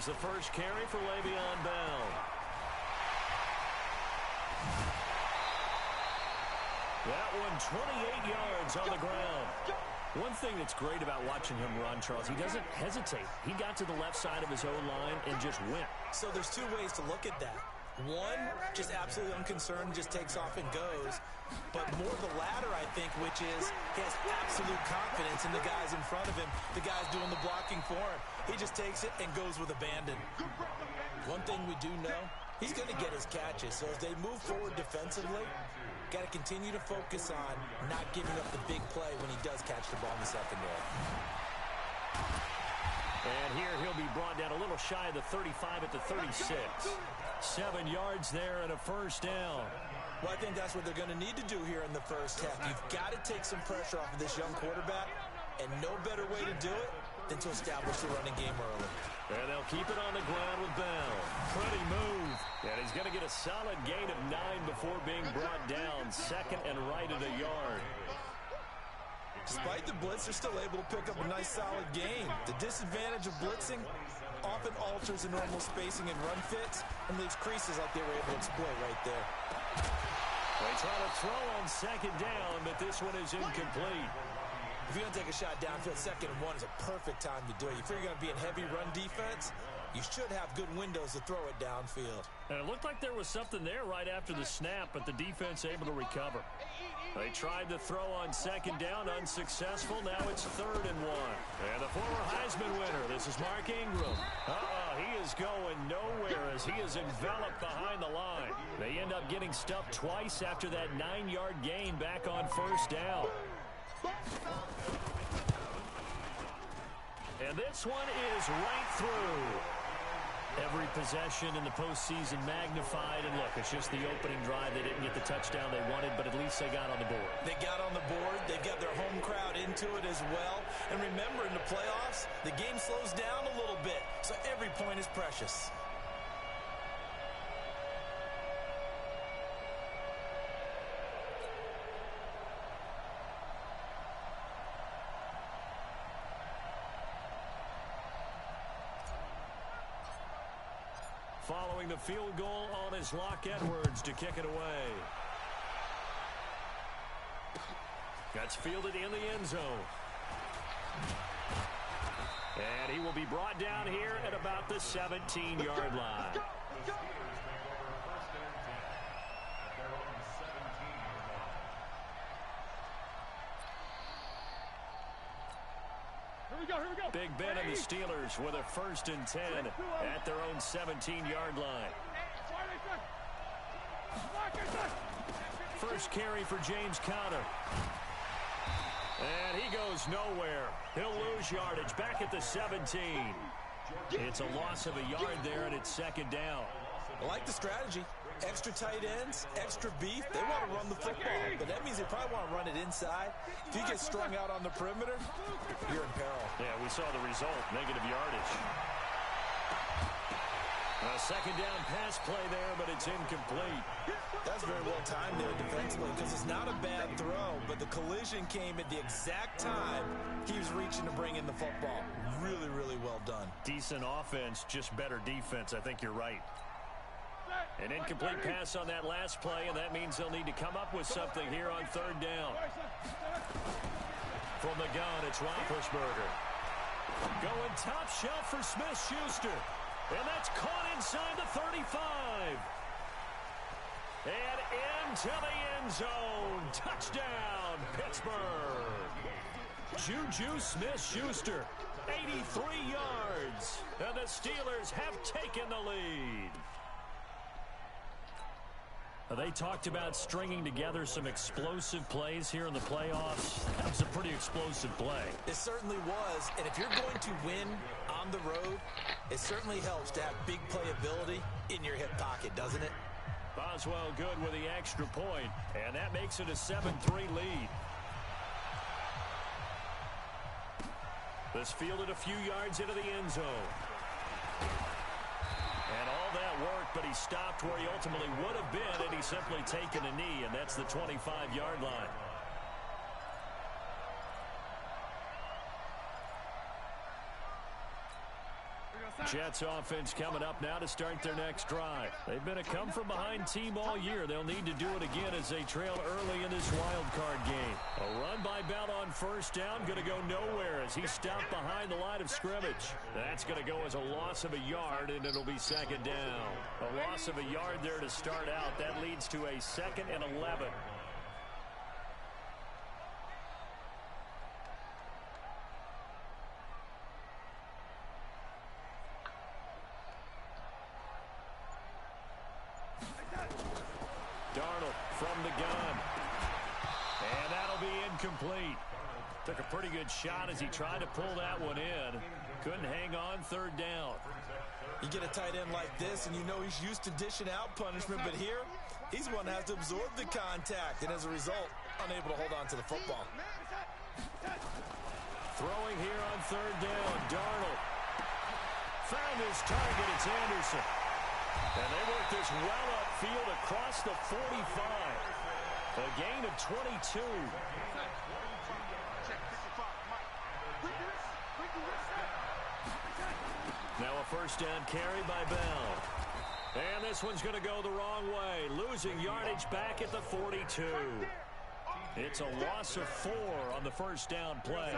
Here's the first carry for Le'Veon Bell. That one, 28 yards on the ground. One thing that's great about watching him run, Charles, he doesn't hesitate. He got to the left side of his O-line and just went. So there's two ways to look at that. One, just absolutely unconcerned, just takes off and goes. But more the latter, I think, which is he has absolute confidence in the guys in front of him, the guys doing the blocking for him. He just takes it and goes with abandon. One thing we do know, he's going to get his catches. So as they move forward defensively, got to continue to focus on not giving up the big play when he does catch the ball in the secondary. And here he'll be brought down a little shy of the 35 at the 36. 7 yards there and a first down. Well, I think that's what they're going to need to do here in the first half. You've got to take some pressure off of this young quarterback, and no better way to do it than to establish the running game early. And they'll keep it on the ground with Bell. Pretty move. And he's going to get a solid gain of 9 before being brought down. Second and right at a yard. Despite the blitz, they're still able to pick up a nice solid gain. The disadvantage of blitzing often alters the normal spacing and run fits and leaves creases like they were able to exploit right there. They try to throw on second down, but this one is incomplete. If you're going to take a shot downfield, 2nd and 1 is a perfect time to do it. If you're going to be in heavy run defense, you should have good windows to throw it downfield. And it looked like there was something there right after the snap, but the defense able to recover. They tried to throw on second down, unsuccessful. Now it's 3rd and 1. And the former Heisman winner, this is Mark Ingram. He is going nowhere as he is enveloped behind the line. They end up getting stuffed twice after that 9-yard gain back on first down. And this one is right through. Every possession in the postseason magnified. And look, it's just the opening drive. They didn't get the touchdown they wanted, but at least they got on the board. They got on the board. They've got their home crowd into it as well. And remember, in the playoffs, the game slows down a little bit. So every point is precious. Following the field goal on is Locke Edwards to kick it away. That's fielded in the end zone. And he will be brought down here at about the 17-yard line. Here we go. Big Ben and the Steelers with a 1st and 10 at their own 17-yard line. First carry for James Conner. And he goes nowhere. He'll lose yardage back at the 17. It's a loss of a yard there, and it's 2nd down. I like the strategy. Extra tight ends, extra beef. They want to run the football, but that means they probably want to run it inside. If you get strung out on the perimeter, you're in peril. Yeah, we saw the result, negative yardage. A 2nd down pass play there, but it's incomplete. That's very well timed there defensively because it's not a bad throw, but the collision came at the exact time he was reaching to bring in the football. Really, really well done. Decent offense, just better defense. I think you're right. An incomplete pass on that last play, and that means they'll need to come up with something here on 3rd down. From the gun, it's Roethlisberger. Going top shelf for Smith-Schuster. And that's caught inside the 35. And into the end zone. Touchdown, Pittsburgh. Juju Smith-Schuster, 83 yards. And the Steelers have taken the lead. They talked about stringing together some explosive plays here in the playoffs. That was a pretty explosive play. It certainly was. And if you're going to win on the road, it certainly helps to have big playability in your hip pocket, doesn't it? Boswell good with the extra point, and that makes it a 7-3 lead. This fielded a few yards into the end zone. And all that worked, but he stopped where he ultimately would have been, and he's simply taken a knee, and that's the 25-yard line. Jets offense coming up now to start their next drive. They've been a come-from-behind team all year. They'll need to do it again as they trail early in this wild card game. A run by Bell on first down, going to go nowhere as he stopped behind the line of scrimmage. That's going to go as a loss of a yard, and it'll be second down. A loss of a yard there to start out. That leads to a 2nd and 11. Darnold from the gun. And that'll be incomplete. Took a pretty good shot as he tried to pull that one in. Couldn't hang on, third down. You get a tight end like this, and you know he's used to dishing out punishment, but here, he's one that has to absorb the contact, and as a result, unable to hold on to the football. Throwing here on third down, Darnold. Found his target, it's Anderson. And they work this well upfield across the 45. A gain of 22. Now a first down carry by Bell. And this one's going to go the wrong way. Losing yardage back at the 42. It's a loss of 4 on the first down play.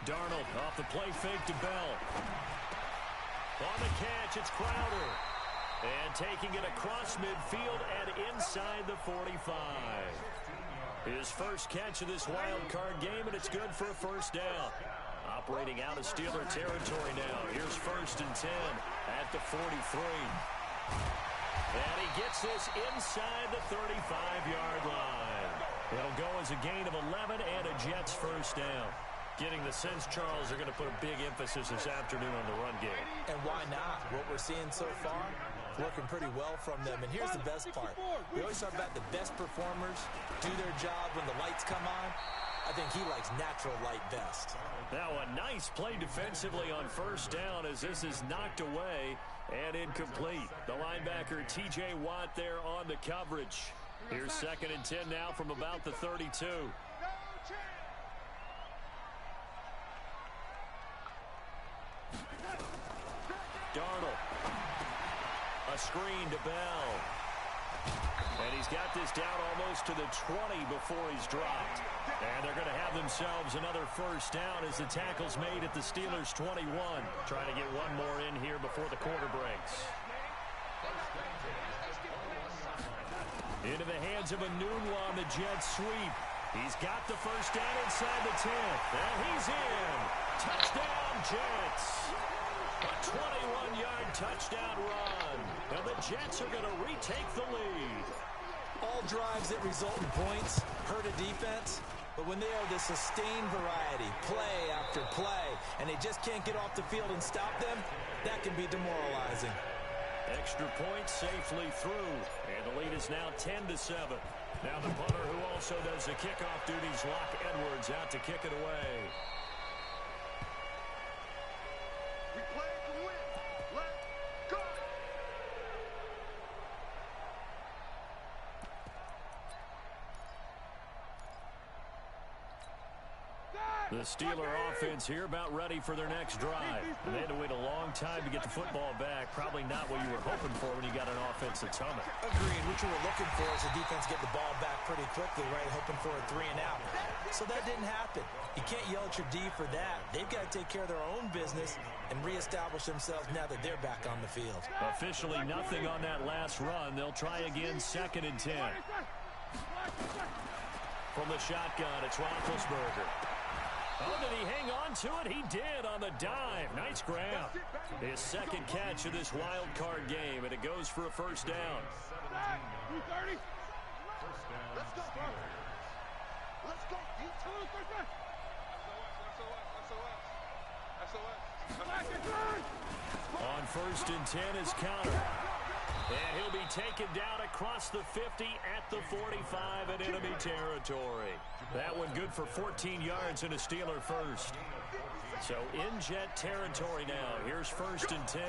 Darnold off the play fake to Bell. On the catch, it's Crowder. And taking it across midfield and inside the 45. His first catch of this wild card game, and it's good for a first down. Operating out of Steeler territory now. Here's first and 10 at the 43. And he gets this inside the 35-yard line. It'll go as a gain of 11 and a Jets first down. Getting the sense, Charles, are going to put a big emphasis this afternoon on the run game. And why not? What we're seeing so far, working pretty well from them. And here's the best part. We always talk about the best performers do their job when the lights come on. I think he likes natural light best. Now a nice play defensively on first down as this is knocked away and incomplete. The linebacker T.J. Watt there on the coverage. Here's second and 10 now from about the 32. Darnold. A screen to Bell. And he's got this down almost to the 20 before he's dropped. And they're going to have themselves another first down as the tackle's made at the Steelers' 21. Trying to get one more in here before the quarter breaks. Into the hands of Enunwa on the Jets sweep. He's got the first down inside the 10. And he's in. Touchdown, Jets. A 21-yard touchdown run. And the Jets are going to retake the lead. All drives that result in points hurt a defense, but when they are the sustained variety, play after play, and they just can't get off the field and stop them, that can be demoralizing. Extra point safely through, and the lead is now 10-7. Now the punter, who also does the kickoff duties, Locke Edwards, out to kick it away. We play to win. Let's go! The Steeler offense here about ready for their next drive. And they had to wait a long time to get the football back. Probably not what you were hoping for when you got an offense that's humming. Agreed. What you were looking for is the defense get the ball back pretty quickly, right? Hoping for a 3-and-out. So that didn't happen. You can't yell at your D for that. They've got to take care of their own business and reestablish themselves now that they're back on the field. Officially nothing on that last run. They'll try again, second and 10. From the shotgun, it's Roethlisberger. Oh, did he hang on to it? He did on the dive. Nice grab. His second catch of this wild card game, and it goes for a first down. 230. Let's go, bro. Let's go. On first and 10 is Counter. And he'll be taken down across the 50 at the 45 in enemy territory. That one good for 14 yards and a Steeler first. So in Jet territory now. Here's first and 10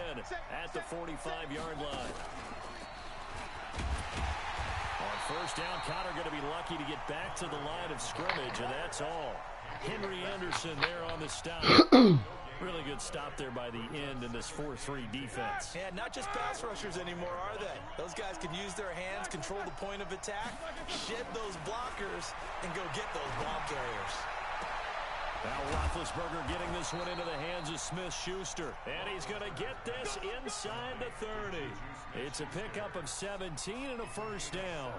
at the 45-yard line. On First down, Connor going to be lucky to get back to the line of scrimmage, and that's all. Henry Anderson there on the stop. Really good stop there by the end in this 4-3 defense. Yeah, not just pass rushers anymore, are they? Those guys can use their hands, control the point of attack, shed those blockers, and go get those ball carriers. Now Roethlisberger getting this one into the hands of Smith-Schuster. And he's going to get this inside the 30. It's a pickup of 17 and a first down.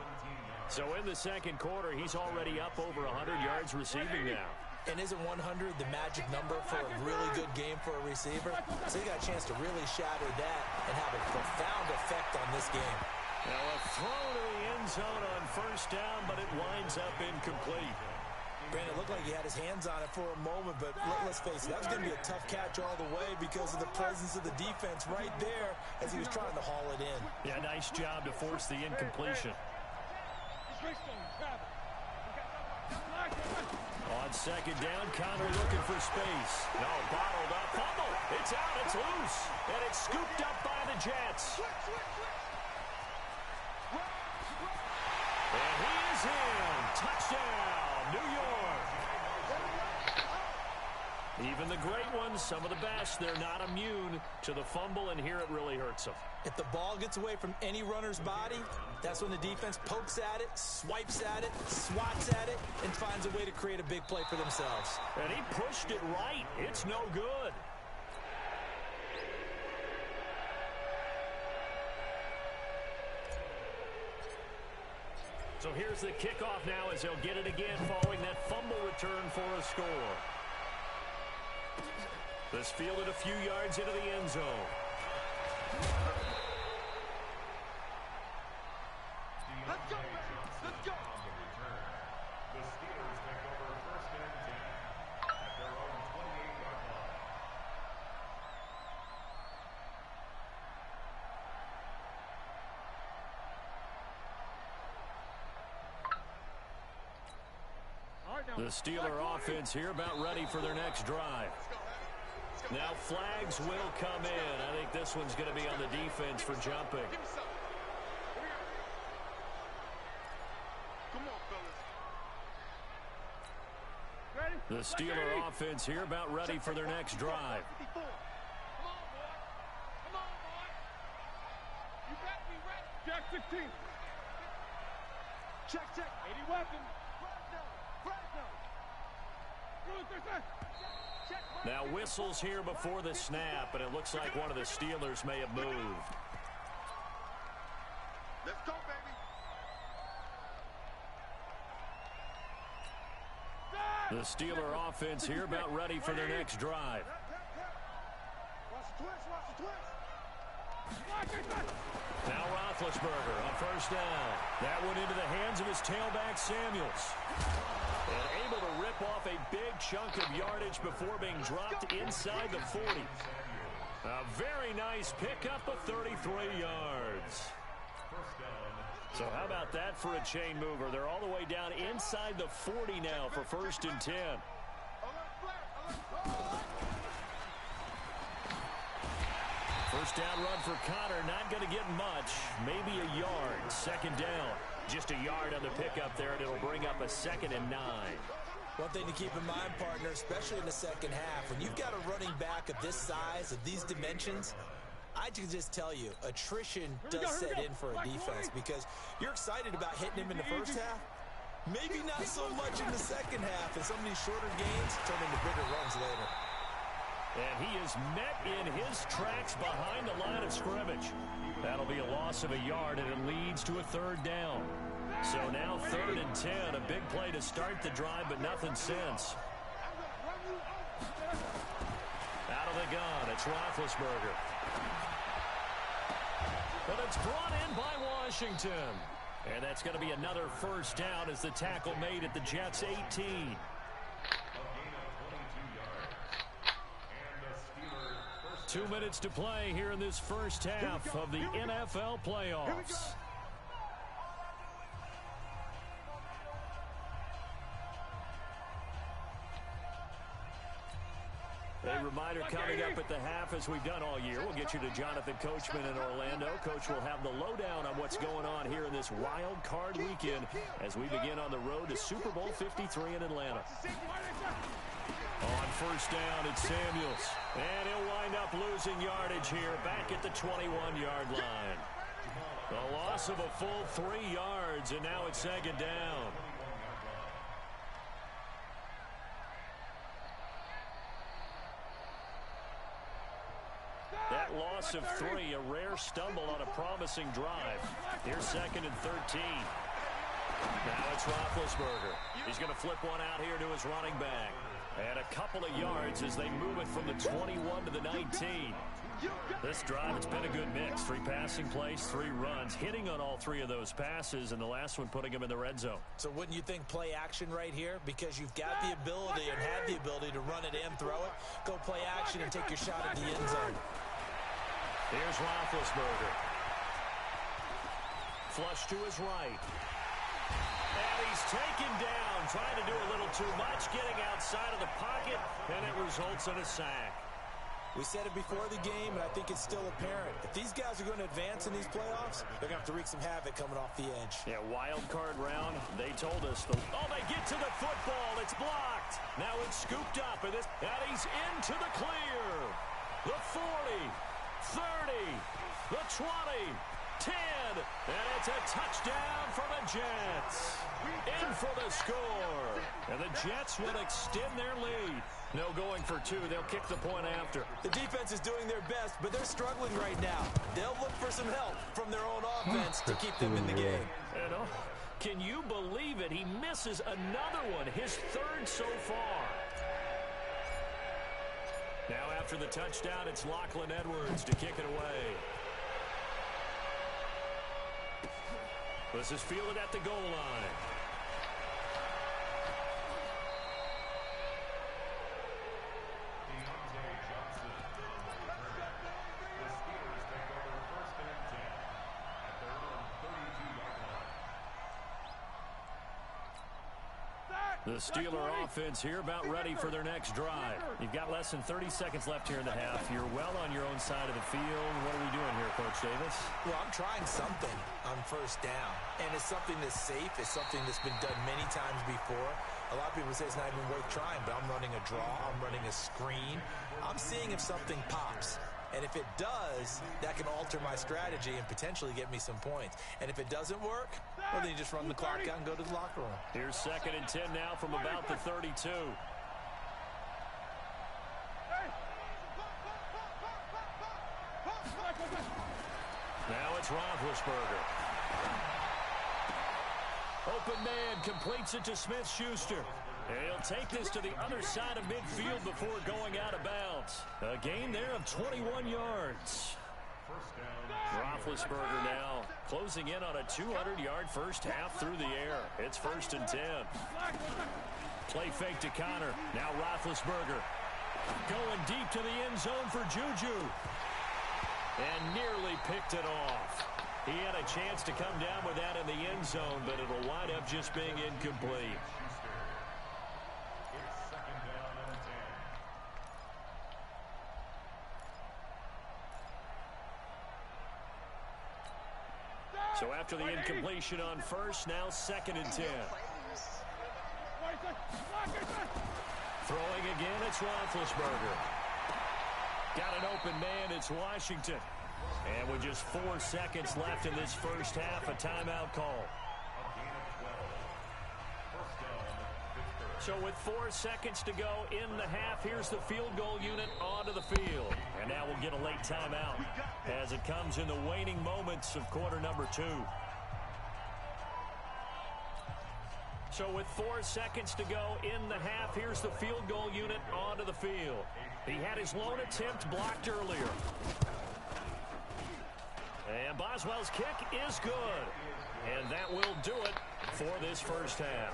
So in the second quarter, he's already up over 100 yards receiving now. And isn't 100 the magic number for a really good game for a receiver? So he got a chance to really shatter that and have a profound effect on this game. Now a throw to the end zone on first down, but it winds up incomplete. Brandon, it looked like he had his hands on it for a moment, but let's face it, that was going to be a tough catch all the way because of the presence of the defense right there as he was trying to haul it in. Yeah, nice job to force the incompletion. On second down, Connor looking for space. No, bottled up, fumble. It's out, it's loose, and it's scooped up by the Jets. And he is in. Touchdown, New York. Even the great ones, some of the best, they're not immune to the fumble, and here it really hurts them. If the ball gets away from any runner's body, that's when the defense pokes at it, swipes at it, swats at it, and finds a way to create a big play for themselves. And he pushed it right. It's no good. So here's the kickoff now as they'll get it again following that fumble return for a score. This fielded a few yards into the end zone. Let's go, man. Let's go. The Steelers take over first and 10 at their own 28-yard line. The Steeler offense here about ready for their next drive. Now flags will come in. I think this one's going to be on the defense for jumping. The Steeler offense here about ready for their next drive. Come on, boy. Come on, boy. You got me right. Jack 16. Check. 80 weapon. Now whistles here before the snap, and it looks like one of the Steelers may have moved. Let's go, baby. The Steeler offense here about ready for their next drive. Now Roethlisberger on first down. That went into the hands of his tailback, Samuels. And able to rip off a big chunk of yardage before being dropped inside the 40. A very nice pickup of 33 yards. So how about that for a chain mover? They're all the way down inside the 40 now for first and 10. First down run for Connor, not going to get much. Maybe a yard. Second down. Just a yard on the pickup there, and it'll bring up a 2nd and 9. One thing to keep in mind, partner, especially in the second half, when you've got a running back of this size, of these dimensions, I can just tell you, attrition does set in for a defense because you're excited about hitting him in the first half. Maybe not so much in the second half, and some of these shorter gains turn into bigger runs later. And he is met in his tracks behind the line of scrimmage. That'll be a loss of a yard, and it leads to a 3rd down. So now 3rd and 10, a big play to start the drive, but nothing since. Out of the gun, it's Roethlisberger. But it's brought in by Washington. And that's going to be another first down as the tackle made at the Jets' 18. 2 minutes to play here in this first half of the NFL playoffs. A reminder coming up at the half, as we've done all year. We'll get you to Jonathan Coachman in Orlando. Coach will have the lowdown on what's going on here in this wild card weekend as we begin on the road to Super Bowl 53 in Atlanta. On first down, it's Samuels. And he'll wind up losing yardage here back at the 21-yard line. A loss of a full 3 yards, and now it's second down. That loss of 3, a rare stumble on a promising drive. Here's second and 13. Now it's Roethlisberger. He's going to flip one out here to his running back. And a couple of yards as they move it from the 21 to the 19. This drive, it's been a good mix. 3 passing plays, 3 runs, hitting on all 3 of those passes, and the last one putting him in the red zone. So wouldn't you think play action right here? Because you've got the ability and had the ability to run it and throw it. Go play action and take your shot at the end zone. Here's Roethlisberger. Flush to his right. And he's taken down, trying to do a little too much, getting outside of the pocket, and it results in a sack. We said it before the game, and I think it's still apparent. If these guys are going to advance in these playoffs, they're going to have to wreak some havoc coming off the edge. Yeah, wild card round, they told us. They get to the football. It's blocked. Now it's scooped up, and he's into the clear. The 40, 30, the 20, 10, and it's a touchdown for the Jets. In for the score. And the Jets will extend their lead. No going for 2. They'll kick the point after. The defense is doing their best, but they're struggling right now. They'll look for some help from their own offense to keep them in the game. Can you believe it? He misses another one, his 3rd so far. Now after the touchdown, it's Lachlan Edwards to kick it away. This is fielded at the goal line. The Steeler offense here about ready for their next drive. You've got less than 30 seconds left here in the half. You're well on your own side of the field. What are we doing here, Coach Davis? Well, I'm trying something on first down. And it's something that's safe. It's something that's been done many times before. A lot of people say it's not even worth trying, but I'm running a draw. I'm running a screen. I'm seeing if something pops. And if it does, that can alter my strategy and potentially get me some points. And if it doesn't work, well, then you just run the clock out and go to the locker room. Here's second and 10 now from about the 32. Now it's Roethlisberger. Open man completes it to Smith-Schuster. And he'll take this to the other side of midfield before going out of bounds. A gain there of 21 yards. Roethlisberger now closing in on a 200-yard first half through the air. It's first and 10. Play fake to Connor. Now Roethlisberger going deep to the end zone for Juju. And nearly picked it off. He had a chance to come down with that in the end zone, but it'll wind up just being incomplete. So after the incompletion on first, now second and 10. Throwing again, it's Roethlisberger. Got an open man, it's Washington. And with just 4 seconds left in this first half, a timeout call. So with 4 seconds to go in the half, here's the field goal unit onto the field. And now we'll get a late timeout as it comes in the waning moments of quarter number 2. So with 4 seconds to go in the half, here's the field goal unit onto the field. He had his lone attempt blocked earlier. And Boswell's kick is good. And that will do it for this first half.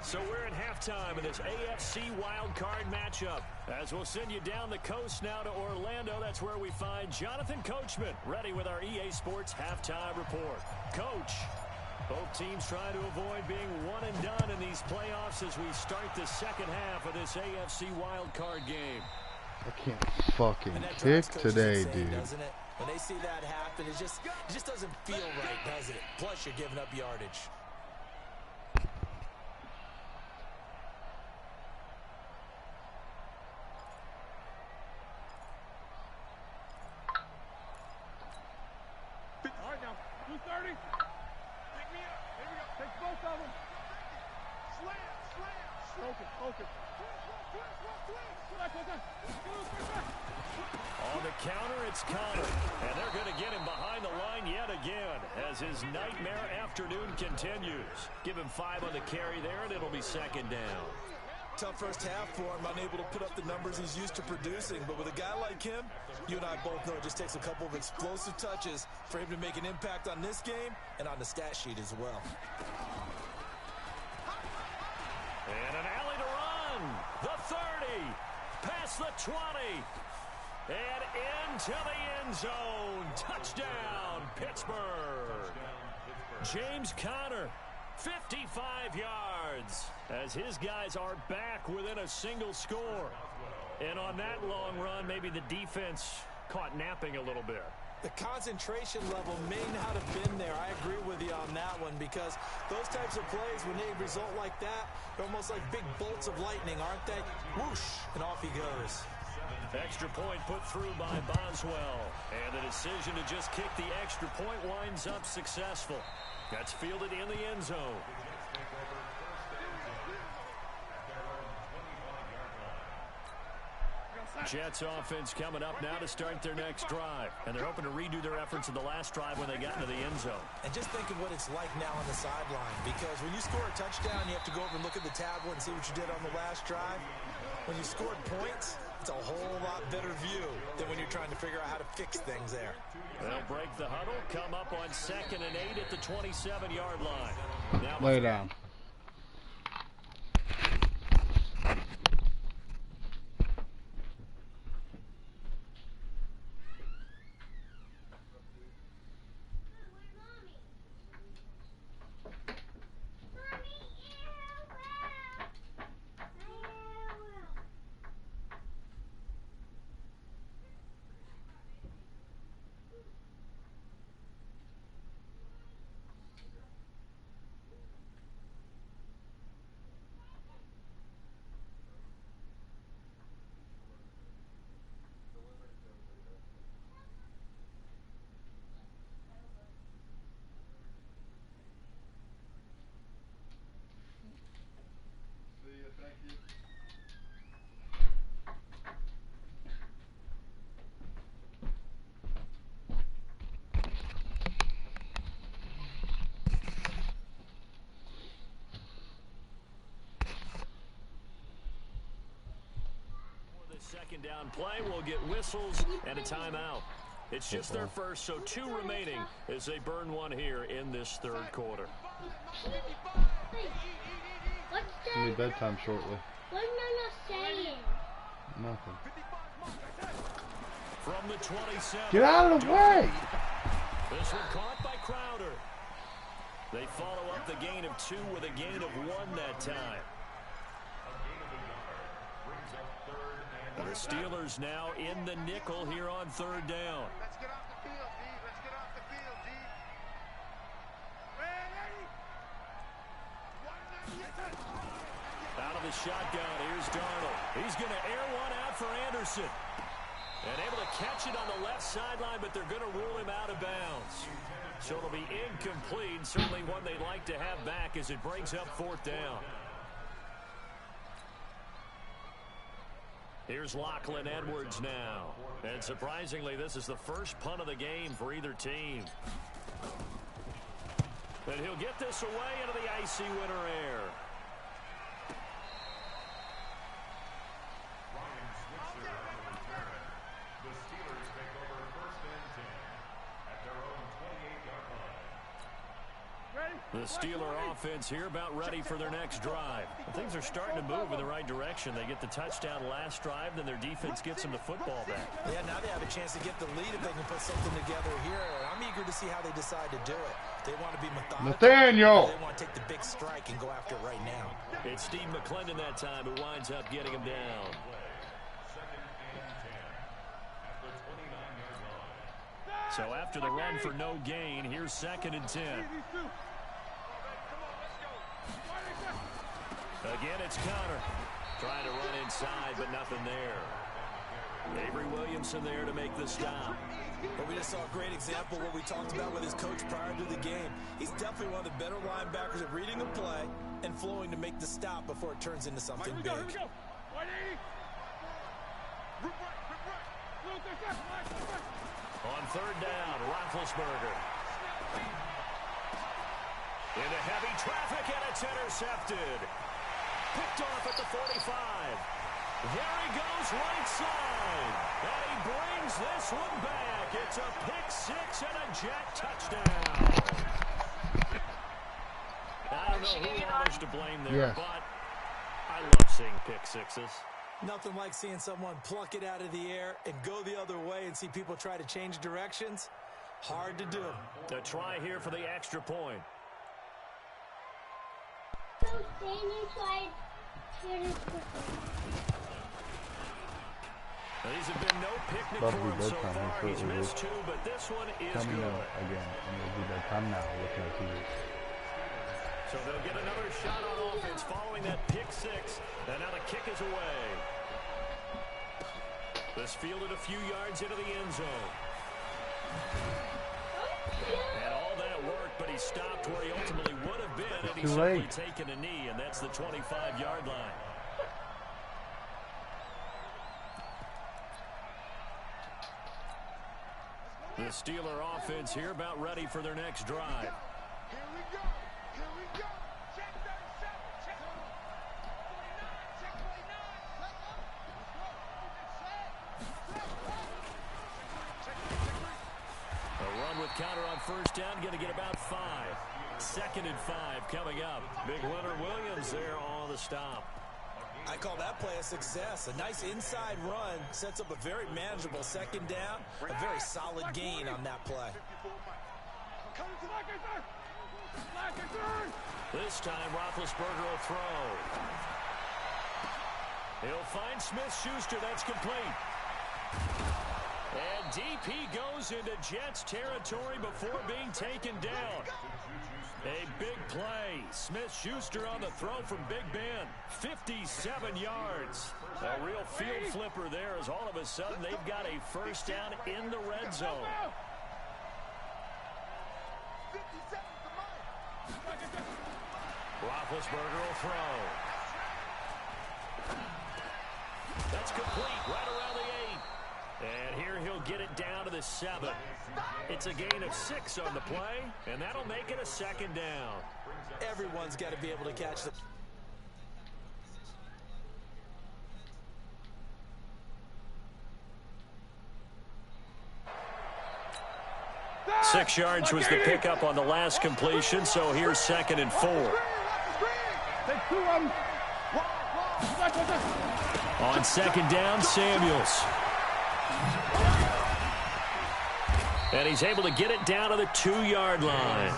So we're at halftime in this AFC wildcard matchup. As we'll send you down the coast now to Orlando, that's where we find Jonathan Coachman, ready with our EA Sports halftime report. Coach, both teams trying to avoid being one and done in these playoffs as we start the second half of this AFC wildcard game. I can't fucking And that kick drives coaches today, insane, dude. doesn't it? When they see that happen, it just doesn't feel right, does it? Plus, you're giving up yardage. All right, now, 230. Pick me up. Here we go. Take both of them. Slam. Focus. On the counter, it's Connor. And they're going to get him behind the line yet again as his nightmare afternoon continues. Give him 5 on the carry there, and it'll be second down. Tough first half for him, unable to put up the numbers he's used to producing. But with a guy like him, you and I both know it just takes a couple of explosive touches for him to make an impact on this game and on the stat sheet as well. And an alley to run. The 30. Past the 20. And into the end zone. Touchdown, Pittsburgh. James Conner, 55 yards, as his guys are back within a single score. And on that long run, maybe the defense caught napping a little bit. The concentration level may not have been there. I agree with you on that one, because those types of plays, when they result like that, they're almost like big bolts of lightning, aren't they? Whoosh, and off he goes. Extra point put through by Boswell. And the decision to just kick the extra point winds up successful. That's fielded in the end zone. Jets offense coming up now to start their next drive. And they're hoping to redo their efforts in the last drive when they got into the end zone. And just think of what it's like now on the sideline, because when you score a touchdown, you have to go over and look at the tablet and see what you did on the last drive. When you scored points, it's a whole lot better view than when you're trying to figure out how to fix things there. They'll break the huddle, come up on 2nd and 8 at the 27-yard line. Now Lay down. Second down play will get whistles and a timeout. It's just their first, so 2 remaining as they burn one here in this third quarter. It's gonna be bedtime shortly. What am I not saying? Nothing. From the 27. Get out of the way! This one caught by Crowder. They follow up the gain of 2 with a gain of 1 that time. The Steelers now in the nickel here on 3rd down. Let's get off the field, D. Let's get off the field, D. Ready? Out of the shotgun, here's Darnold. He's going to air one out for Anderson. And able to catch it on the left sideline, but they're going to rule him out of bounds. So it'll be incomplete, certainly one they'd like to have back as it brings up 4th down. Here's Lachlan Edwards now. And surprisingly, this is the first punt of the game for either team. And he'll get this away into the icy winter air. Ryan Switzer on the return. The Steelers take over 1st and 10 at their own 28-yard line. The Steeler offense here about ready for their next drive. Things are starting to move in the right direction. They get the touchdown last drive, then their defense gets them the football back. Yeah, now they have a chance to get the lead if they can put something together here. I'm eager to see how they decide to do it. They want to be methodical. Nathaniel! They want to take the big strike and go after it right now. It's Steve McClendon that time who winds up getting him down. So after the run for no gain, here's 2nd and 10. Again, it's Connor. Trying to run inside, but nothing there. Avery Williamson there to make the stop. But we just saw a great example of what we talked about with his coach prior to the game. He's definitely one of the better linebackers at reading a play and flowing to make the stop before it turns into something big. On 3rd down, Roethlisberger. Into heavy traffic, and it's intercepted. Picked off at the 45. There he goes, right side. And he brings this one back. It's a pick 6 and a Jet touchdown. I don't know who was to blame there, but I love seeing pick 6s. Nothing like seeing someone pluck it out of the air and go the other way and see people try to change directions. Hard to do. A try here for the extra point. These have been no picnic for him so far. He's missed 2, but this one is good. Again, I'm going to do bedtime now, looking at TV. So they'll get another shot on offense following that pick 6. And now the kick is away. This fielded a few yards into the end zone. And all that work, but he stopped where he ultimately would have been, and he's simply taken a knee, and that's the 25-yard line. The Steeler offense here about ready for their next drive. Here we go. Here we go. Check 37. Check 49. Check 49. A run with counter on 1st down, going to get about 5. 2nd and 5 coming up. Big Leonard Williams there on the stop. I call that play a success. A nice inside run sets up a very manageable 2nd down. A very solid gain on that play. This time, Roethlisberger will throw. He'll find Smith-Schuster. That's complete. And deep he goes into Jets territory before being taken down. A big play. Smith-Schuster on the throw from Big Ben. 57 yards. A real field flipper there as all of a sudden they've got a 1st down in the red zone. Roethlisberger will throw. That's complete right around the 8. And here he'll get it down to the 7. It's a gain of 6 on the play, and that'll make it a 2nd down. Everyone's got to be able to catch the... 6 yards was the pickup on the last completion, so here's 2nd and 4. On 2nd down, Samuels. And he's able to get it down to the 2-yard line.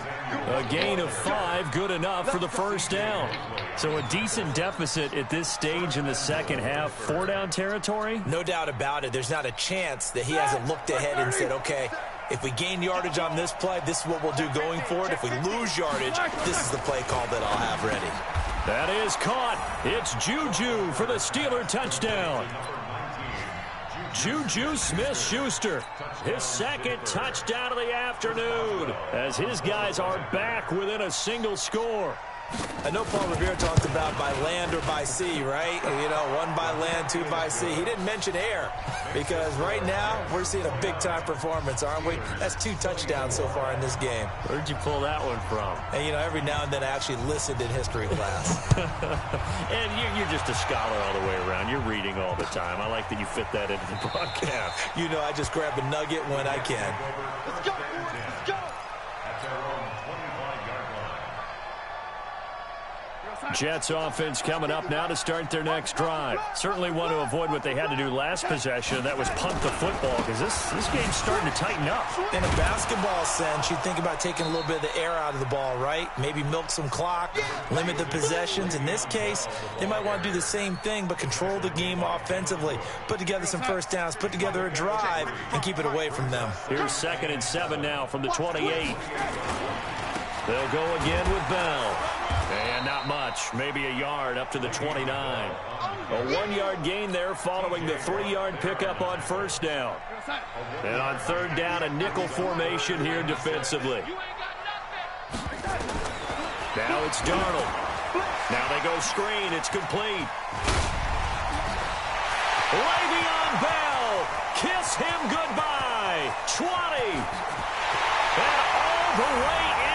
A gain of 5, good enough for the 1st down. So a decent deficit at this stage in the second half. 4-down territory? No doubt about it. There's not a chance that he hasn't looked ahead and said, okay, if we gain yardage on this play, this is what we'll do going forward. If we lose yardage, this is the play call that I'll have ready. That is caught. It's Juju for the Steeler touchdown. Juju Smith-Schuster, his 2nd touchdown of the afternoon, as his guys are back within a single score. I know Paul Revere talked about by land or by sea, right? You know, 1 by land, 2 by sea. He didn't mention air because right now we're seeing a big-time performance, aren't we? That's 2 touchdowns so far in this game. Where'd you pull that one from? And, you know, every now and then I actually listened in history class. And you're just a scholar all the way around. You're reading all the time. I like that you fit that into the broadcast. You know, I just grab a nugget when I can. Let's go, boys. Let's go. At their own 25-yard line. Jets offense coming up now to start their next drive. Certainly want to avoid what they had to do last possession. That was punt the football, because this game's starting to tighten up. In a basketball sense, you think about taking a little bit of the air out of the ball, right? Maybe milk some clock, limit the possessions. In this case, they might want to do the same thing, but control the game offensively. Put together some first downs, put together a drive, and keep it away from them. Here's 2nd and 7 now from the 28. They'll go again with Bell. And not much, maybe a yard up to the 29. A 1-yard gain there following the 3-yard pickup on first down. And on 3rd down, a nickel formation here defensively. Now it's Darnold. Now they go screen. It's complete. Le'Veon Bell. Kiss him goodbye. 20. And all the way in.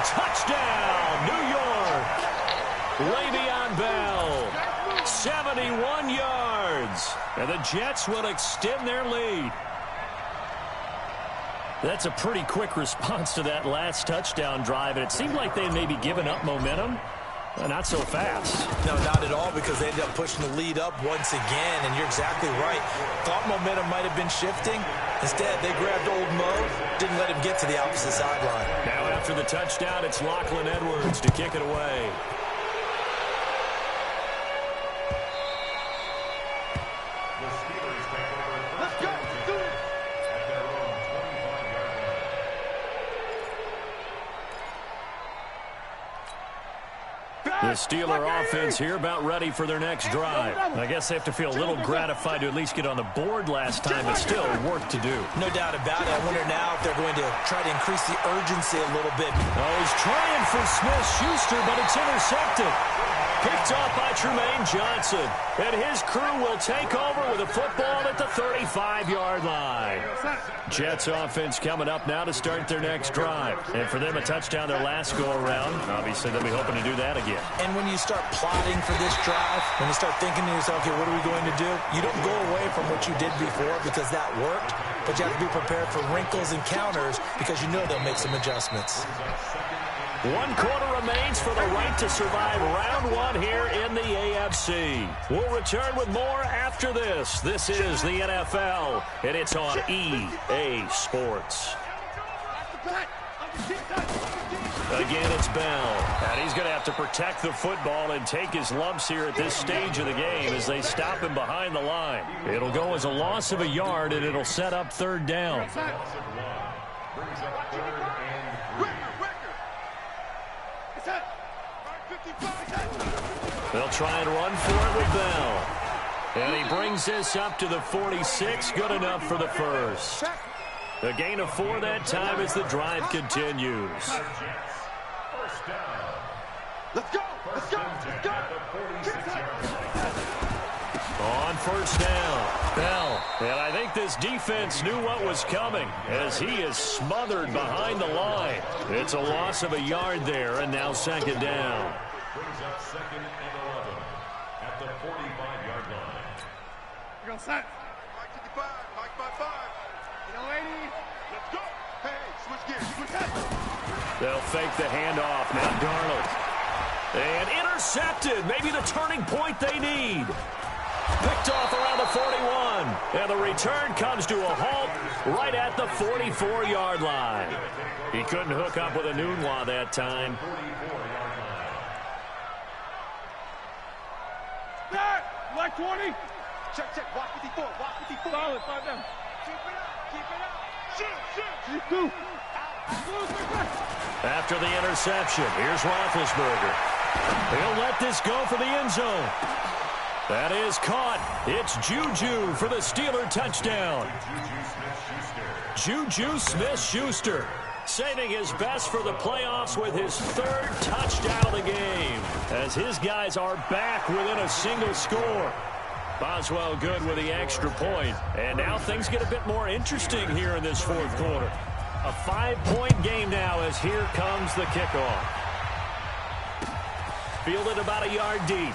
Touchdown, New York. Le'Veon Bell. 71 yards. And the Jets will extend their lead. That's a pretty quick response to that last touchdown drive, and it seemed like they had maybe given up momentum. Not so fast. No, not at all, because they ended up pushing the lead up once again, and you're exactly right. Thought momentum might have been shifting. Instead, they grabbed old Mo, didn't let him get to the opposite sideline. Now after the touchdown, it's Lachlan Edwards to kick it away. The Steeler offense here about ready for their next drive. I guess they have to feel a little gratified to at least get on the board last time, but still work to do. No doubt about it. I wonder now if they're going to try to increase the urgency a little bit. Oh, he's trying for Smith-Schuster, but it's intercepted. Picked off by Trumaine Johnson. And his crew will take over with a football at the 35-yard line. Jets offense coming up now to start their next drive. And for them, a touchdown their last go-around. Obviously, they'll be hoping to do that again. And when you start plotting for this drive, when you start thinking to yourself, okay, what are we going to do? You don't go away from what you did before because that worked, but you have to be prepared for wrinkles and counters because you know they'll make some adjustments. 1 quarter remains for the right to survive round 1 here in the AFC. We'll return with more after this. This is the NFL, and it's on EA Sports. Again, it's Bell, and he's going to have to protect the football and take his lumps here at this stage of the game as they stop him behind the line. It'll go as a loss of a yard, and it'll set up 3rd down. They'll try and run for it with Bell. And he brings this up to the 46. Good enough for the first. A gain of 4 that time as the drive continues. Let's go! Let's go! Let's go! On first down, Bell. And I think this defense knew what was coming as he is smothered behind the line. It's a loss of a yard there, and now 2nd down. Brings up 2nd and 11 at the 45-yard line. We go set. Mike 55, Mike 55. Young lady, let's go. Hey, switch gears, switch gears. They'll fake the handoff. Now Darnold. And intercepted. Maybe the turning point they need. Picked off around the 41. And the return comes to a halt right at the 44-yard line. He couldn't hook up with a Nunwa that time. Like 20. Check, check. Walk 54. Walk 54. Solid. 5 down. Keep it up. Keep it up. Shoot, shoot. Shoot. After the interception, here's Roethlisberger. He'll let this go for the end zone. That is caught. It's Juju for the Steeler touchdown. Juju Smith-Schuster saving his best for the playoffs with his 3rd touchdown of the game as his guys are back within a single score. Boswell good with the extra point. And now things get a bit more interesting here in this 4th quarter. A 5-point game now as here comes the kickoff. Fielded about a yard deep.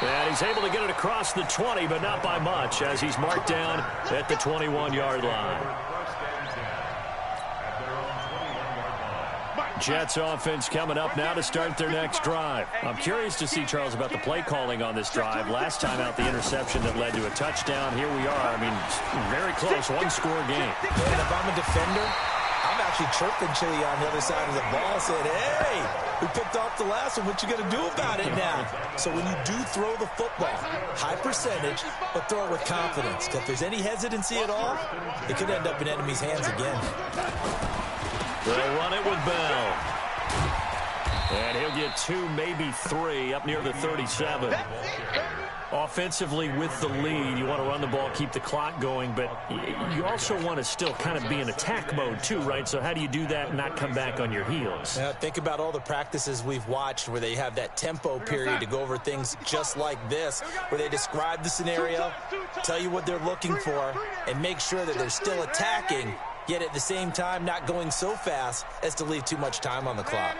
And he's able to get it across the 20, but not by much as he's marked down at the 21-yard line. Mike, Jets offense coming up now to start their next drive. I'm curious to see, Charles, about the play calling on this drive. Last time out, the interception that led to a touchdown. Here we are. I mean, very close, one-score game. And if I'm a defender, I'm actually chirping Chili on the other side of the ball, saying, hey, we picked off the last one. What you going to do about it now? So when you do throw the football, high percentage, but throw it with confidence. If there's any hesitancy at all, it could end up in enemy's hands again. They'll run it with Bell. And he'll get 2, maybe 3, up near the 37. Offensively with the lead, you want to run the ball, keep the clock going, but you also want to still kind of be in attack mode too, right? So how do you do that and not come back on your heels? Yeah, think about all the practices we've watched where they have that tempo period to go over things just like this, where they describe the scenario, tell you what they're looking for, and make sure that they're still attacking, yet at the same time not going so fast as to leave too much time on the clock.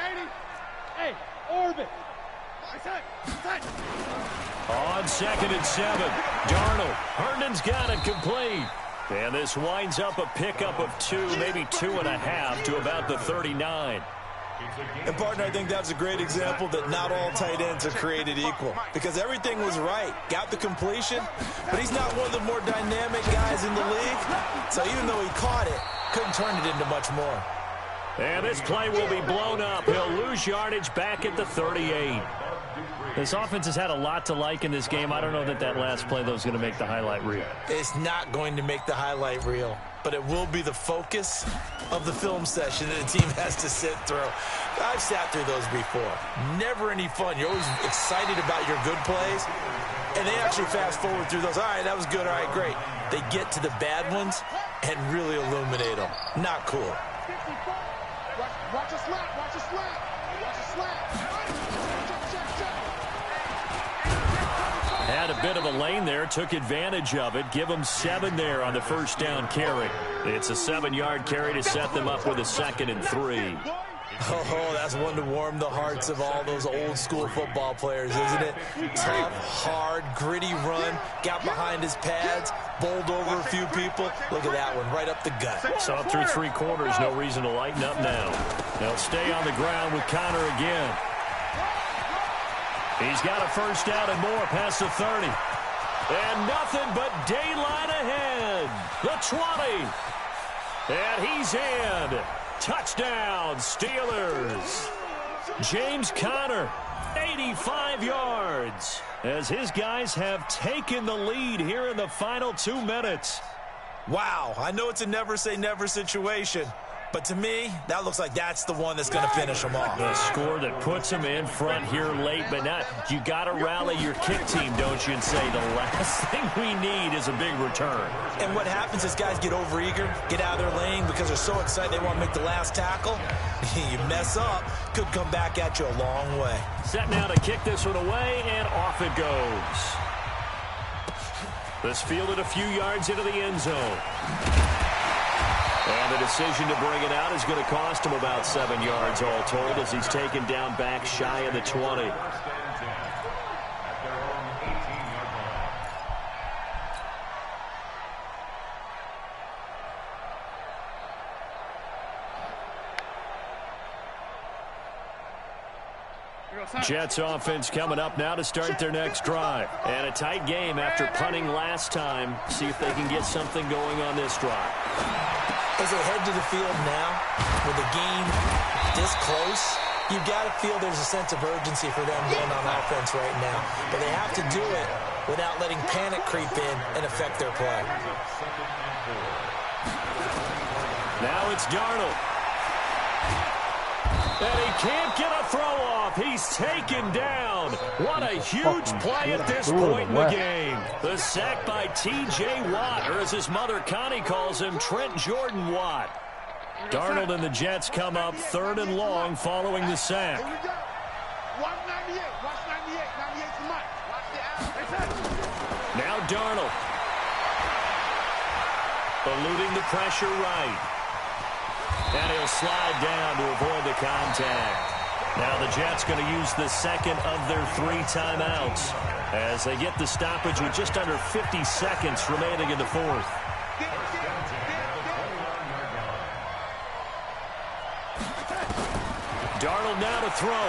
Hey, orbit. On 2nd and 7, Darnold. Herndon's got it complete. And this winds up a pickup of 2, maybe 2.5 to about the 39. And, partner, I think that's a great example that not all tight ends are created equal, because everything was right. Got the completion, but he's not one of the more dynamic guys in the league. So even though he caught it, couldn't turn it into much more. And this play will be blown up. He'll lose yardage back at the 38. This offense has had a lot to like in this game. I don't know that last play, though, is going to make the highlight reel. It's not going to make the highlight reel, but it will be the focus of the film session that the team has to sit through. I've sat through those before. Never any fun. You're always excited about your good plays, and they actually fast forward through those. All right, that was good. All right, great. They get to the bad ones and really illuminate them. Not cool. Watch a slap. Watch a slap. Watch a slap. Had a bit of a lane there, took advantage of it. Give them 7 there on the first down carry. It's a 7-yard carry to set them up with a 2nd and 3. Oh, that's one to warm the hearts of all those old school football players, isn't it? Tough, hard, gritty run, got behind his pads, bowled over a few people. Look at that one, right up the gut. Saw through 3 quarters, no reason to lighten up now. They'll stay on the ground with Connor again. He's got a first down and more past the 30. And nothing but daylight ahead. The 20. And he's in. Touchdown, Steelers. James Conner, 85 yards, as his guys have taken the lead here in the final 2 minutes. Wow, I know it's a never-say-never situation, but to me, that looks like that's the one that's going to finish them off. The score that puts them in front here late, but not. You got to rally your kick team, don't you, and say the last thing we need is a big return. And what happens is guys get overeager, get out of their lane because they're so excited they want to make the last tackle. You mess up, could come back at you a long way. Set now to kick this one away, and off it goes. This fielded a few yards into the end zone. And the decision to bring it out is going to cost him about 7 yards all told as he's taken down back shy of the 20. Jets offense coming up now to start their next drive. And a tight game after punting last time. See if they can get something going on this drive. As they head to the field now, with the game this close, you've got to feel there's a sense of urgency for them going on offense right now. But they have to do it without letting panic creep in and affect their play. Now it's Darnold. And he can't get a throw off. He's taken down. What a huge play at this point in the game. The sack by T.J. Watt, or as his mother Connie calls him, Trent Jordan Watt. Darnold and the Jets come up 3rd and long following the sack. Here we go. Watch 98. Watch 98. 98's the mic. Watch the out. Now Darnold. Eluding the pressure right. And he'll slide down to avoid the contact. Now the Jets going to use the second of their 3 timeouts as they get the stoppage with just under 50 seconds remaining in the 4th. Darnold now to throw.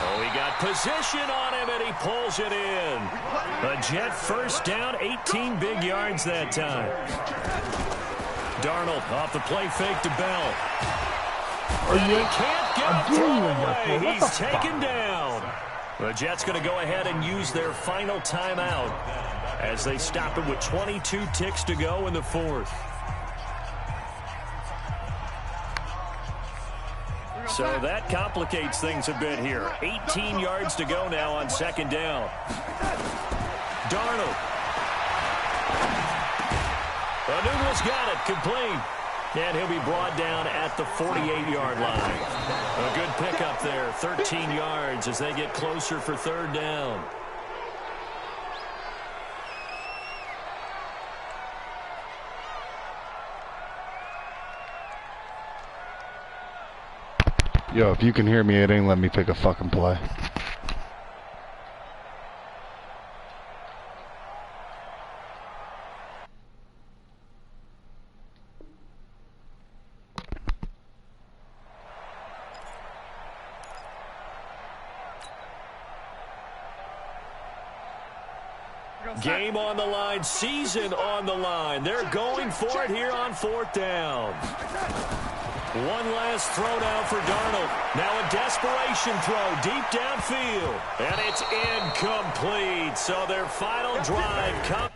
Oh, he got position on him, and he pulls it in. A Jet first down, 18 big yards that time. Darnold off the play fake to Bell. And he can't get a throw away. He's taken down. The Jets going to go ahead and use their final timeout as they stop it with 22 ticks to go in the fourth. So that complicates things a bit here. 18 yards to go now on second down. Darnold. Newell's got it, complete. And he'll be brought down at the 48-yard line. A good pickup there, 13 yards as they get closer for third down. Yo, if you can hear me, it ain't let me pick a fucking play. Game on the line, season on the line. They're going for it here on fourth down. One last throw now for Darnold. Now a desperation throw deep downfield. And it's incomplete. So their final drive comes.